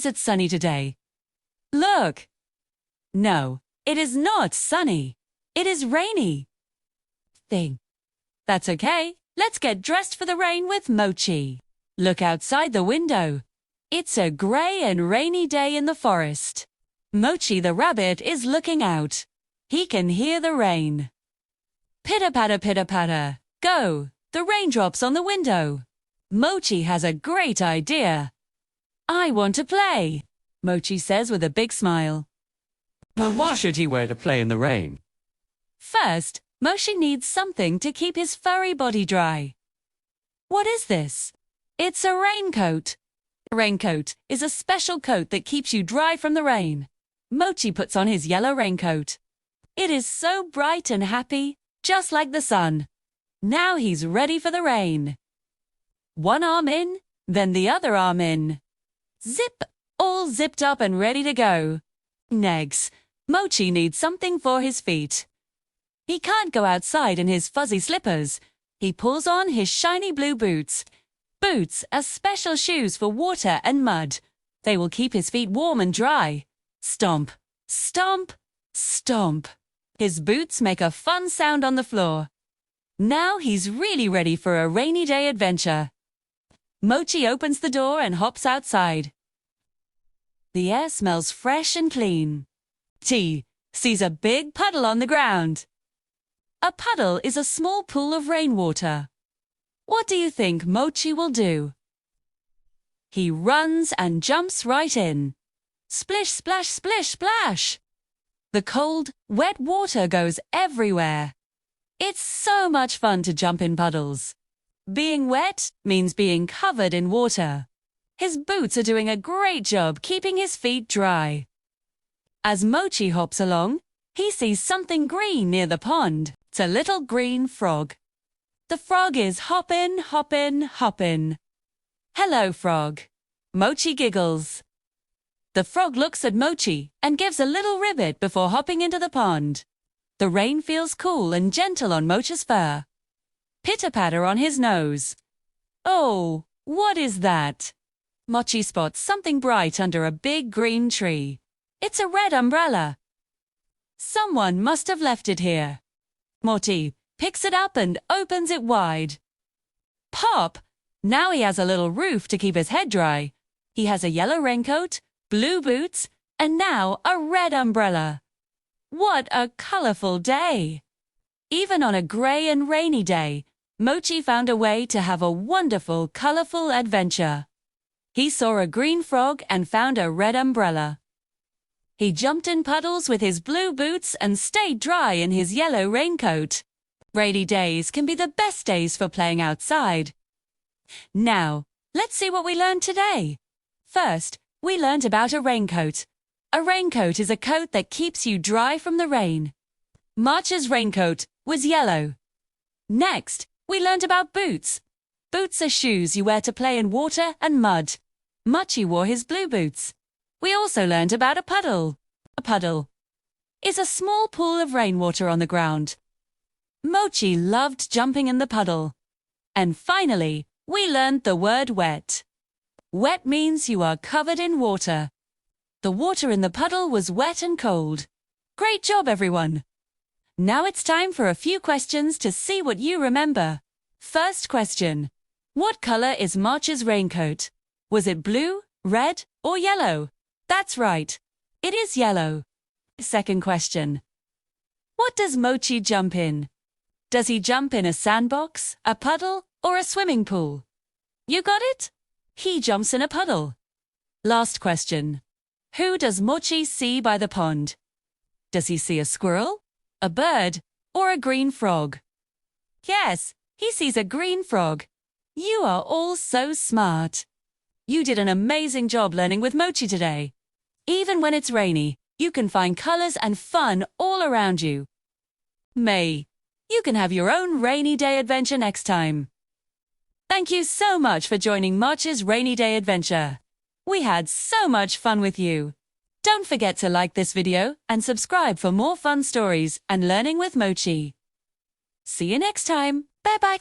means it's sunny today. Look! No, it is not sunny. It is rainy. That's okay. Let's get dressed for the rain with Mochi. Look outside the window. It's a gray and rainy day in the forest. Mochi the rabbit is looking out. He can hear the rain. Pitter-patter, pitter-patter. Go! The raindrops on the window. Mochi has a great idea. I want to play, Mochi says with a big smile. But what should he wear to play in the rain? First, Mochi needs something to keep his furry body dry. What is this? It's a raincoat. A raincoat is a special coat that keeps you dry from the rain. Mochi puts on his yellow raincoat. It is so bright and happy, just like the sun. Now he's ready for the rain. One arm in, then the other arm in. Zip! All zipped up and ready to go. Next, Mochi needs something for his feet. He can't go outside in his fuzzy slippers. He pulls on his shiny blue boots. Boots are special shoes for water and mud. They will keep his feet warm and dry. Stomp, stomp, stomp. His boots make a fun sound on the floor. Now he's really ready for a rainy day adventure. Mochi opens the door and hops outside. The air smells fresh and clean. T sees a big puddle on the ground. A puddle is a small pool of rainwater. What do you think Mochi will do? He runs and jumps right in. Splish, splash, splish, splash. The cold, wet water goes everywhere. It's so much fun to jump in puddles. Being wet means being covered in water. His boots are doing a great job keeping his feet dry. As Mochi hops along, he sees something green near the pond. It's a little green frog. The frog is hoppin', hoppin', hoppin'. Hello, frog. Mochi giggles. The frog looks at Mochi and gives a little ribbit before hopping into the pond. The rain feels cool and gentle on Mochi's fur. Pitter-patter on his nose. Oh, what is that? Mochi spots something bright under a big green tree. It's a red umbrella. Someone must have left it here. Mochi picks it up and opens it wide. Pop! Now he has a little roof to keep his head dry. He has a yellow raincoat, blue boots, and now a red umbrella. What a colorful day! Even on a gray and rainy day, Mochi found a way to have a wonderful, colorful adventure. He saw a green frog and found a red umbrella. He jumped in puddles with his blue boots and stayed dry in his yellow raincoat. Rainy days can be the best days for playing outside. Now, let's see what we learned today. First, we learned about a raincoat. A raincoat is a coat that keeps you dry from the rain. March's raincoat was yellow. Next, we learned about boots. Boots are shoes you wear to play in water and mud. Mochi wore his blue boots. We also learned about a puddle. A puddle is a small pool of rainwater on the ground. Mochi loved jumping in the puddle. And finally, we learned the word wet. Wet means you are covered in water. The water in the puddle was wet and cold. Great job, everyone! Now it's time for a few questions to see what you remember. First question. What color is Mochi's raincoat? Was it blue, red, or yellow? That's right. It is yellow. Second question. What does Mochi jump in? Does he jump in a sandbox, a puddle, or a swimming pool? You got it? He jumps in a puddle. Last question. Who does Mochi see by the pond? Does he see a squirrel, a bird, or a green frog? Yes, he sees a green frog. You are all so smart. You did an amazing job learning with Mochi today. Even when it's rainy, you can find colors and fun all around you. May, you can have your own rainy day adventure next time. Thank you so much for joining Mochi's Rainy Day Adventure. We had so much fun with you. Don't forget to like this video and subscribe for more fun stories and learning with Mochi. See you next time. Bye-bye.